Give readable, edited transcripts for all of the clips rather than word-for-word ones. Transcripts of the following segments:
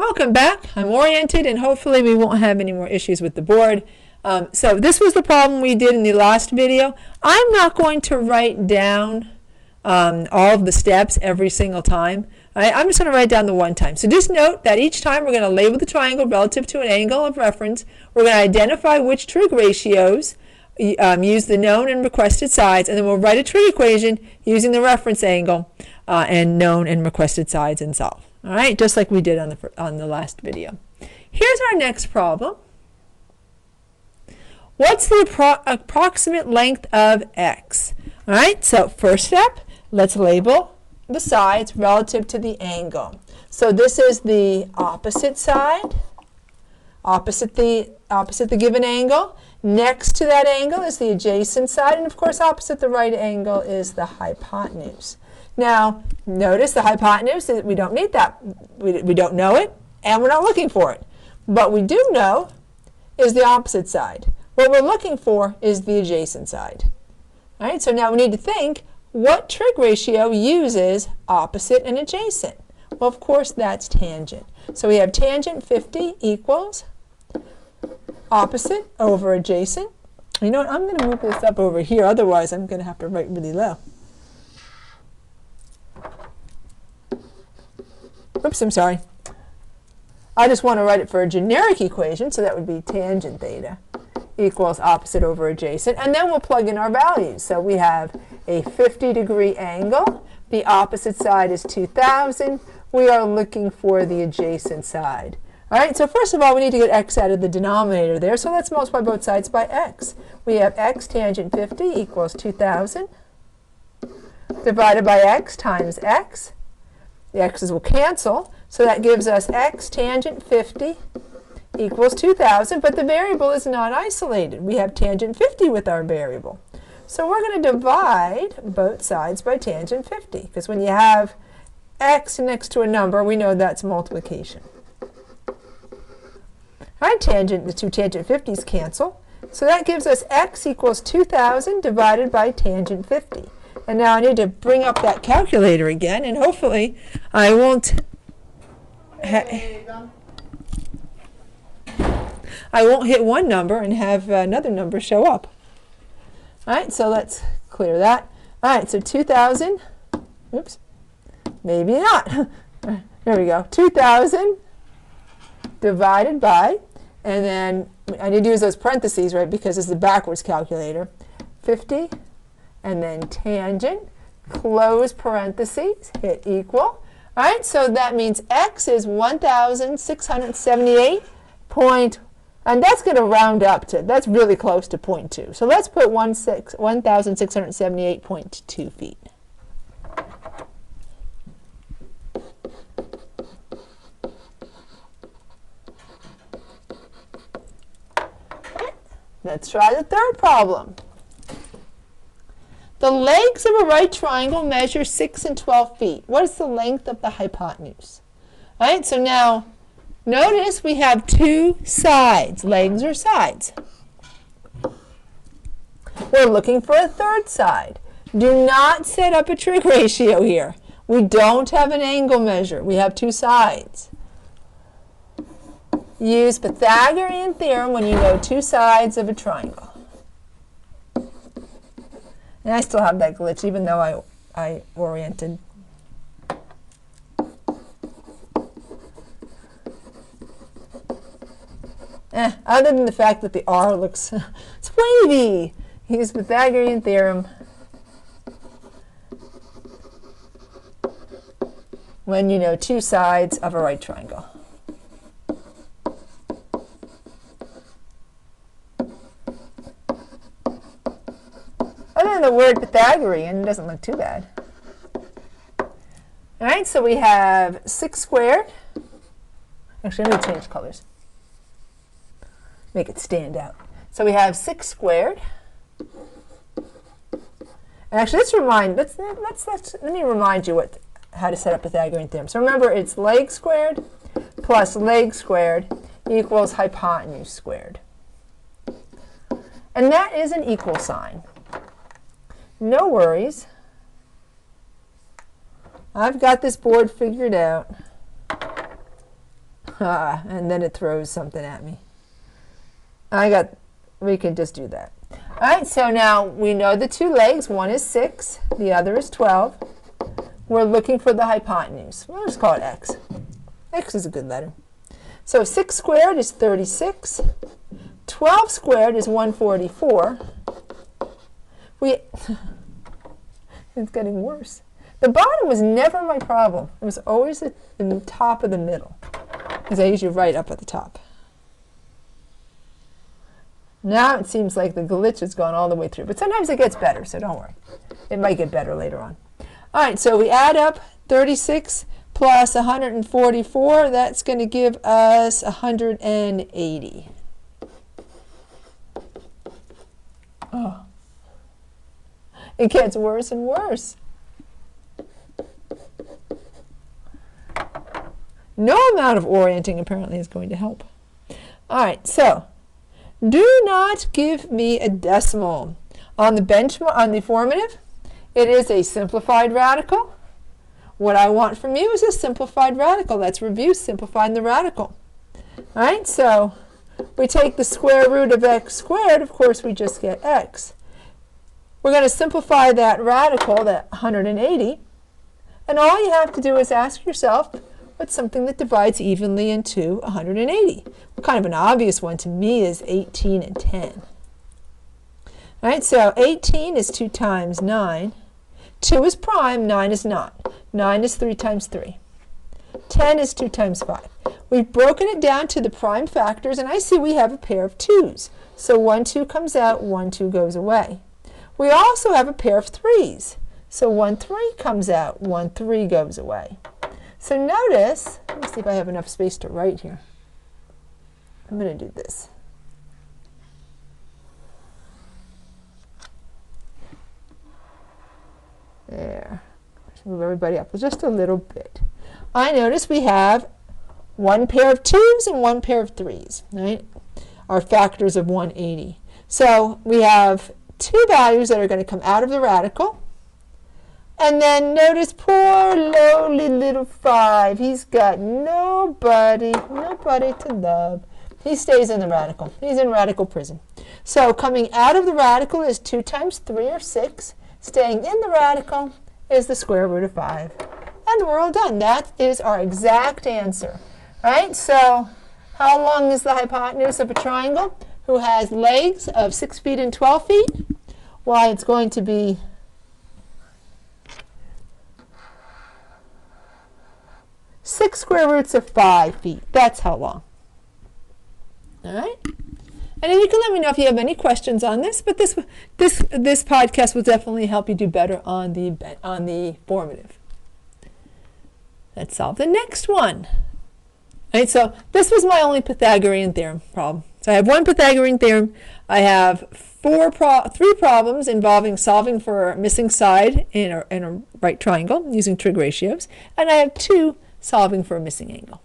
Welcome back. I'm oriented and hopefully we won't have any more issues with the board. So this was the problem we did in the last video. I'm not going to write down all of the steps every single time. Right? I'm just going to write down the one time. So just note that each time we're going to label the triangle relative to an angle of reference. We're going to identify which trig ratios, use the known and requested sides, and then we'll write a trig equation using the reference angle and known and requested sides and solve. All right, just like we did on the last video. Here's our next problem. What's the approximate length of x? All right, so first step, let's label the sides relative to the angle. So this is the opposite side, opposite the given angle. Next to that angle is the adjacent side, and of course opposite the right angle is the hypotenuse. Now, notice the hypotenuse, we don't need that. We don't know it, and we're not looking for it. What we do know is the opposite side. What we're looking for is the adjacent side. All right, so now we need to think, what trig ratio uses opposite and adjacent? Well, of course, that's tangent. So we have tangent 50 equals opposite over adjacent. You know what, I'm going to move this up over here, otherwise I'm going to have to write really low. Oops, I'm sorry. I just want to write it for a generic equation, so that would be tangent theta equals opposite over adjacent, and then we'll plug in our values. So we have a 50-degree angle. The opposite side is 2,000. We are looking for the adjacent side. All right, so first of all, we need to get x out of the denominator there, so let's multiply both sides by x. We have x tangent 50 equals 2,000 divided by x times x. The x's will cancel, so that gives us x tangent 50 equals 2,000, but the variable is not isolated. We have tangent 50 with our variable. So we're going to divide both sides by tangent 50, because when you have x next to a number, we know that's multiplication. All right, the two tangent 50s cancel, so that gives us x equals 2,000 divided by tangent 50. And now I need to bring up that calculator again, and hopefully I won't hit one number and have another number show up. All right, so let's clear that. All right, so 2,000, oops, maybe not. There we go, 2,000 divided by, and then I need to use those parentheses, right, because it's the backwards calculator, 50, and then tangent, close parentheses, hit equal. All right, so that means x is 1,678 and that's going to round up to, that's really close to 0.2. So let's put 1,678.2 feet. Let's try the third problem. The legs of a right triangle measure 6 and 12 feet. What is the length of the hypotenuse? All right, so now notice we have two sides. Legs are sides. We're looking for a third side. Do not set up a trig ratio here. We don't have an angle measure. We have two sides. Use Pythagorean theorem when you know two sides of a triangle. And I still have that glitch, even though I oriented. Other than the fact that the R looks it's wavy. Use Pythagorean theorem when you know two sides of a right triangle. Other than the word Pythagorean, it doesn't look too bad. All right, so we have 6 squared. Actually, let me change colors. Make it stand out. So we have 6 squared. And actually, let me remind you how to set up Pythagorean theorem. So remember, it's leg squared plus leg squared equals hypotenuse squared. And that is an equal sign. No worries. I've got this board figured out. And then it throws something at me. We can just do that. All right, so now we know the two legs. One is 6, the other is 12. We're looking for the hypotenuse. We'll just call it x. X is a good letter. So 6 squared is 36. 12 squared is 144. It's getting worse. The bottom was never my problem. It was always the top of the middle, because I usually write up at the top. Now it seems like the glitch has gone all the way through, but sometimes it gets better, so don't worry. It might get better later on. All right, so we add up 36 plus 144. That's going to give us 180. Oh. It gets worse and worse. No amount of orienting apparently is going to help. All right, so do not give me a decimal. On the benchmark, on the formative, it is a simplified radical. What I want from you is a simplified radical. Let's review simplifying the radical. All right, so we take the square root of x squared. Of course, we just get x. We're going to simplify that radical, that 180. And all you have to do is ask yourself, what's something that divides evenly into 180? Well, kind of an obvious one to me is 18 and 10. All right, so 18 is 2 times 9. 2 is prime, 9 is not. 9 is 3 times 3. 10 is 2 times 5. We've broken it down to the prime factors, and I see we have a pair of 2's. So 1, 2 comes out, 1, 2 goes away. We also have a pair of 3's. So 1, 3 comes out, 1, 3 goes away. So notice, let me see if I have enough space to write here. I'm going to do this. There. Let's move everybody up just a little bit. I notice we have one pair of 2's and one pair of 3's, right? Our factors of 180. So we have two values that are going to come out of the radical. And then notice poor lowly little 5. He's got nobody to love. He stays in the radical. He's in radical prison. So coming out of the radical is 2 times 3, or 6. Staying in the radical is the square root of 5. And we're all done. That is our exact answer. Right? So how long is the hypotenuse of a triangle who has legs of 6 feet and 12 feet? Why, it's going to be 6 square roots of 5 feet. That's how long. All right? And then you can let me know if you have any questions on this, but this podcast will definitely help you do better on the formative. Let's solve the next one. All right, so this was my only Pythagorean theorem problem. So I have one Pythagorean theorem. I have three problems involving solving for a missing side in a right triangle using trig ratios, and I have 2 solving for a missing angle.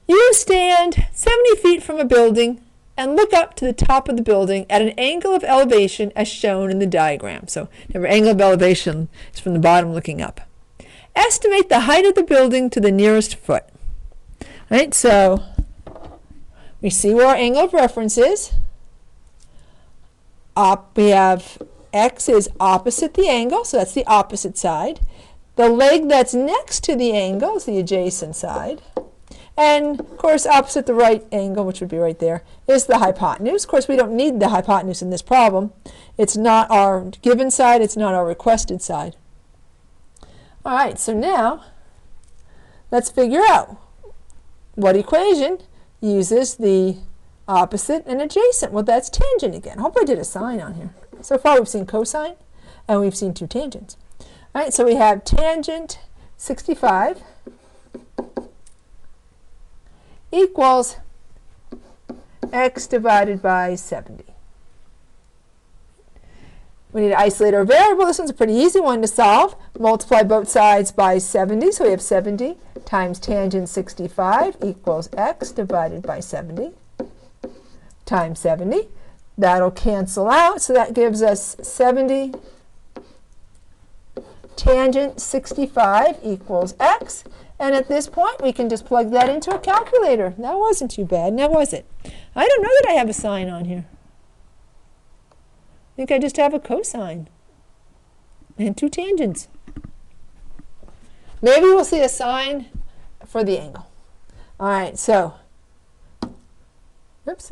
You stand 70 feet from a building and look up to the top of the building at an angle of elevation as shown in the diagram. So remember, angle of elevation is from the bottom looking up. Estimate the height of the building to the nearest foot. Right, so we see where our angle of reference is. We have x is opposite the angle, so that's the opposite side. The leg that's next to the angle is the adjacent side. And, of course, opposite the right angle, which would be right there, is the hypotenuse. Of course, we don't need the hypotenuse in this problem. It's not our given side. It's not our requested side. All right, so now let's figure out what equation uses the opposite and adjacent. Well, that's tangent again. I hope I did a sign on here. So far, we've seen cosine, and we've seen 2 tangents. All right, so we have tangent 65 equals x divided by 70. We need to isolate our variable. This one's a pretty easy one to solve. Multiply both sides by 70. So we have 70 times tangent 65 equals x divided by 70 times 70. That'll cancel out. So that gives us 70 tangent 65 equals x. And at this point, we can just plug that into a calculator. That wasn't too bad, now was it? I don't know that I have a sine on here. I think I just have a cosine and two tangents. Maybe we'll see a sine for the angle. All right, so, oops.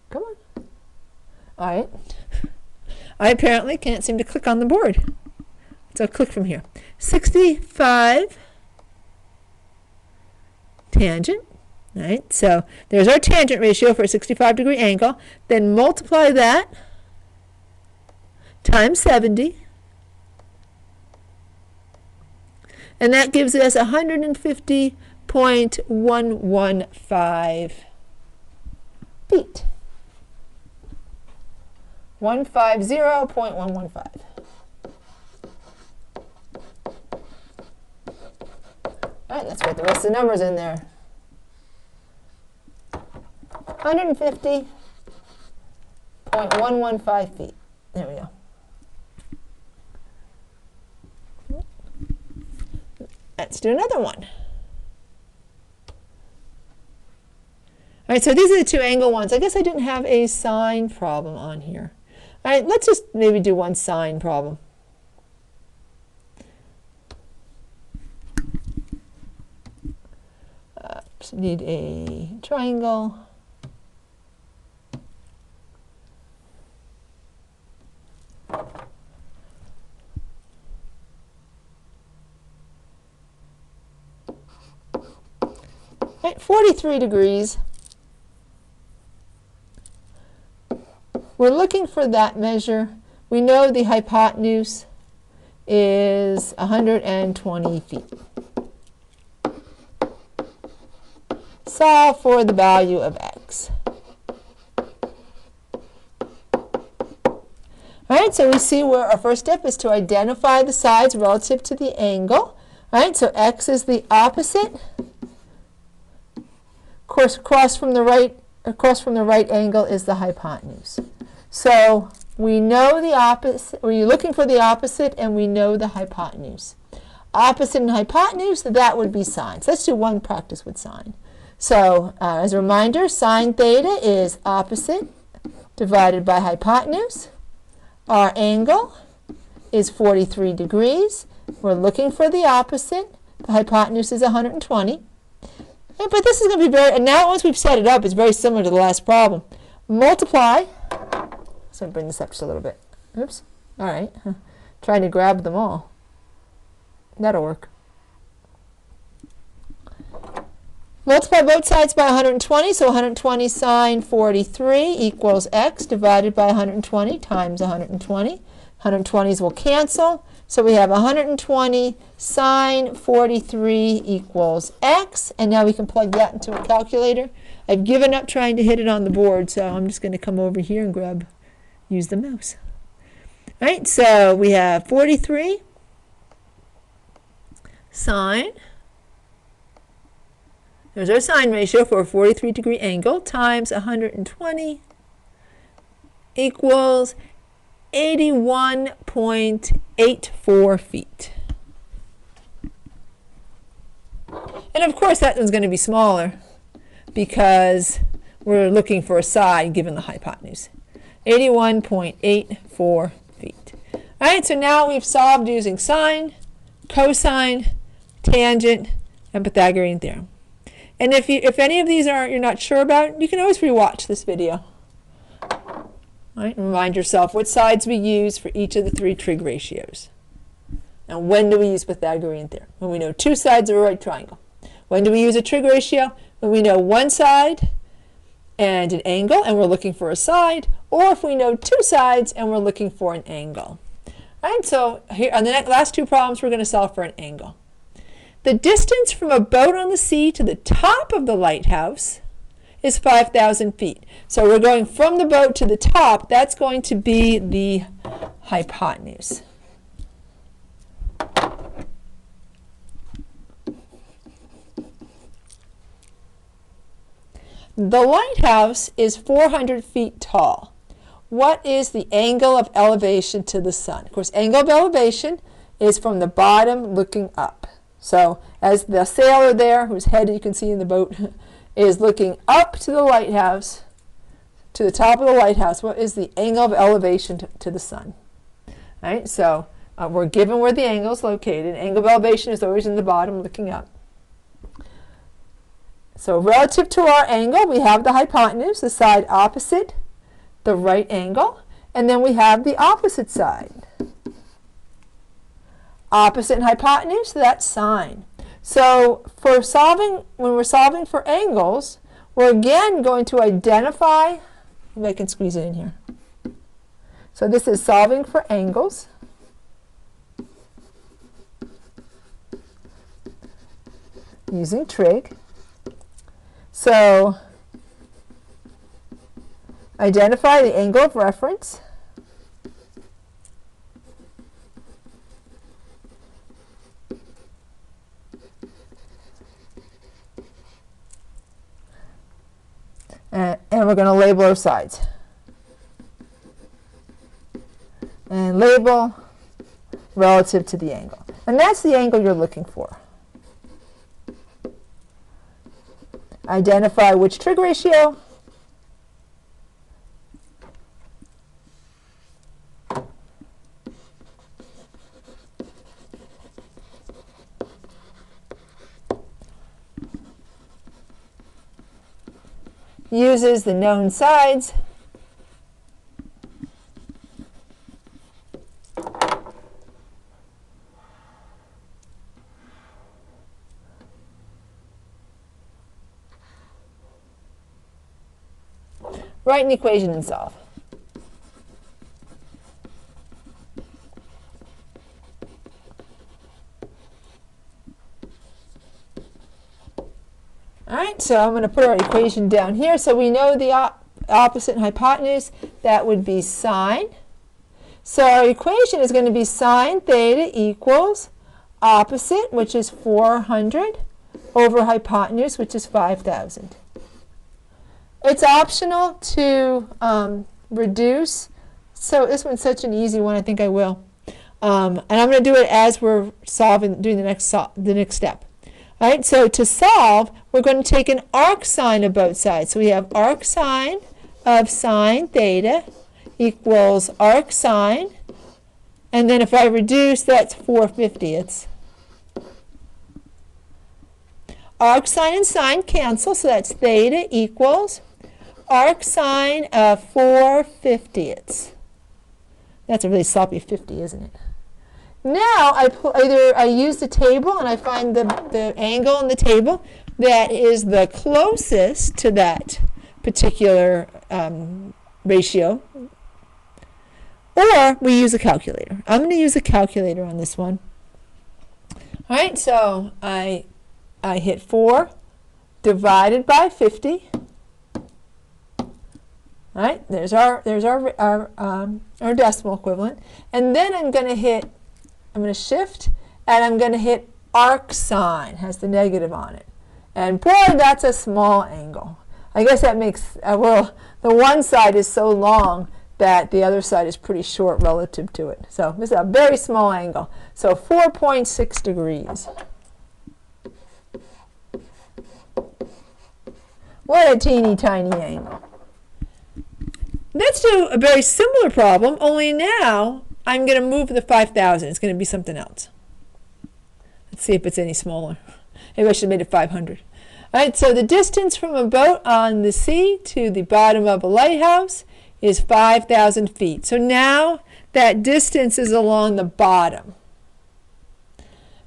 Come on. All right. I apparently can't seem to click on the board. So click from here. 65 tangent. All right, so there's our tangent ratio for a 65-degree angle. Then multiply that times 70. And that gives us 150.115 feet. 150.115. All right, let's write the rest of the numbers in there. 150.115 feet. There we go. Let's do another one. All right, so these are the two angle ones. I guess I didn't have a sine problem on here. All right, let's just maybe do one sine problem. Need a triangle. Right, 43 degrees. We're looking for that measure. We know the hypotenuse is 120 feet. Solve for the value of x. All right, so we see where our first step is to identify the sides relative to the angle. All right, so x is the opposite. Of course, across from the right angle is the hypotenuse. So we know the opposite. We're looking for the opposite, and we know the hypotenuse. Opposite and hypotenuse, that would be sine. So let's do one practice with sine. So as a reminder, sine theta is opposite divided by hypotenuse. Our angle is 43 degrees. We're looking for the opposite. The hypotenuse is 120. But this is going to be very, and now once we've set it up, it's very similar to the last problem. Multiply. So bring this up just a little bit. Oops. All right. Trying to grab them all. That'll work. Multiply both sides by 120, so 120 sine 43 equals x divided by 120 times 120. 120s will cancel, so we have 120 sine 43 equals x, and now we can plug that into a calculator. I've given up trying to hit it on the board, so I'm just going to come over here and use the mouse. All right, so we have 43 sine. There's our sine ratio for a 43-degree angle times 120 equals 81.84 feet. And of course that one's going to be smaller because we're looking for a side given the hypotenuse. 81.84 feet. All right, so now we've solved using sine, cosine, tangent, and Pythagorean theorem. And if any of these you're not sure about, you can always rewatch this video. All right, and remind yourself what sides we use for each of the three trig ratios. Now, when do we use Pythagorean theorem? When we know two sides of a right triangle. When do we use a trig ratio? When we know one side and an angle, and we're looking for a side, or if we know two sides and we're looking for an angle. All right, so here on the last two problems, we're going to solve for an angle. The distance from a boat on the sea to the top of the lighthouse is 5,000 feet. So we're going from the boat to the top. That's going to be the hypotenuse. The lighthouse is 400 feet tall. what is the angle of elevation to the sun? Of course, angle of elevation is from the bottom looking up. So as the sailor there, whose head you can see in the boat, is looking up to the lighthouse, to the top of the lighthouse, what is the angle of elevation to the sun? All right, so we're given where the angle is located. Angle of elevation is always in the bottom looking up. So relative to our angle, we have the hypotenuse, the side opposite the right angle, and then we have the opposite side. Opposite and hypotenuse, so that's sine. So when we're solving for angles, we're again going to identify, maybe I can squeeze it in here. So this is solving for angles. Using trig. So identify the angle of reference. And we're going to label our sides. And label relative to the angle. And that's the angle you're looking for. Identify which trig ratio. Uses the known sides. Write an equation and solve. All right, so I'm going to put our equation down here. So we know the opposite and hypotenuse. That would be sine. So our equation is going to be sine theta equals opposite, which is 400, over hypotenuse, which is 5,000. It's optional to reduce. So this one's such an easy one, I think I will. And I'm going to do it as we're doing the next step. All right, so to solve, we're going to take an arc sine of both sides. So we have arc sine of sine theta equals arc sine. And then if I reduce, that's 4/50. Arc sine and sine cancel, so that's theta equals arc sine of 4/50. That's a really sloppy 50, isn't it? Now I use the table and I find the angle in the table that is the closest to that particular ratio, or we use a calculator. I'm going to use a calculator on this one. All right, so I hit 4 divided by 50. All right, there's our decimal equivalent, and then I'm going to shift, and I'm going to hit arc sine, has the negative on it. And boy, that's a small angle. I guess that makes, well, the one side is so long that the other side is pretty short relative to it. So this is a very small angle. So 4.6 degrees. What a teeny tiny angle. Let's do a very similar problem, only now I'm going to move the 5,000. It's going to be something else. Let's see if it's any smaller. Maybe I should have made it 500. All right, so the distance from a boat on the sea to the bottom of a lighthouse is 5,000 feet. So now that distance is along the bottom.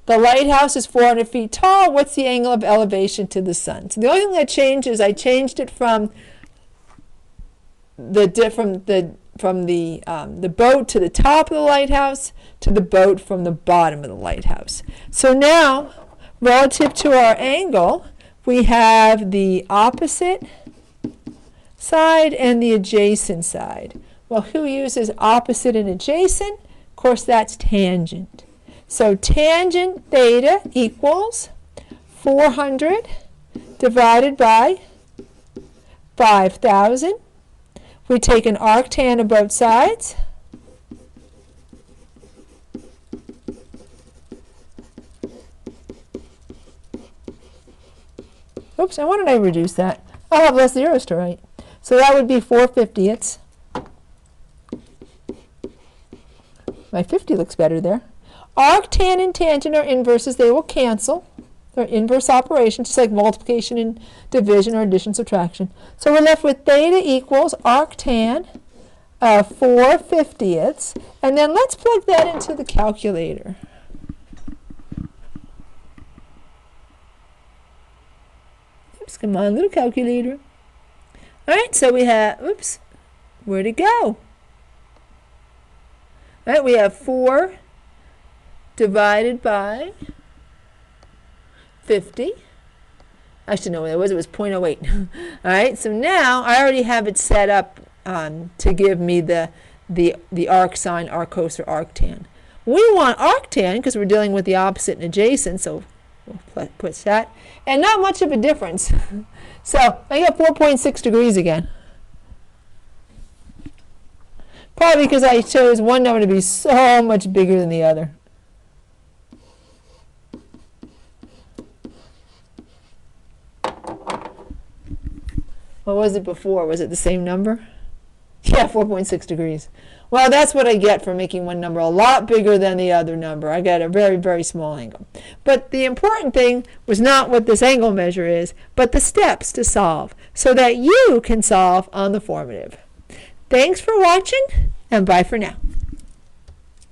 The lighthouse is 400 feet tall. What's the angle of elevation to the sun? So the only thing that changed is I changed it from the boat to the top of the lighthouse to the boat from the bottom of the lighthouse. So now, relative to our angle, we have the opposite side and the adjacent side. Well, who uses opposite and adjacent? Of course, that's tangent. So tangent theta equals 400 divided by 5,000. We take an arctan of both sides. Oops, and why did I reduce that? I'll have less zeros to write. So that would be 4/50ths. My 50 looks better there. Arctan and tangent are inverses. They will cancel. They're inverse operations, just like multiplication and division or addition, subtraction. So we're left with theta equals arctan of 4/50ths. And then let's plug that into the calculator. Oops, come on, little calculator. All right, so we have, oops, where'd it go? All right, we have 4 divided by 50. Actually, no, it was 0.08. All right, so now I already have it set up to give me the arc sine, arc cos, or arctan. We want arctan because we're dealing with the opposite and adjacent, so we'll put that. And not much of a difference. So I got 4.6 degrees again. Probably because I chose one number to be so much bigger than the other. What was it before? Was it the same number? Yeah, 4.6 degrees. Well, that's what I get for making one number a lot bigger than the other number. I got a very, very small angle. But the important thing was not what this angle measure is, but the steps to solve so that you can solve on the formative. Thanks for watching, and bye for now.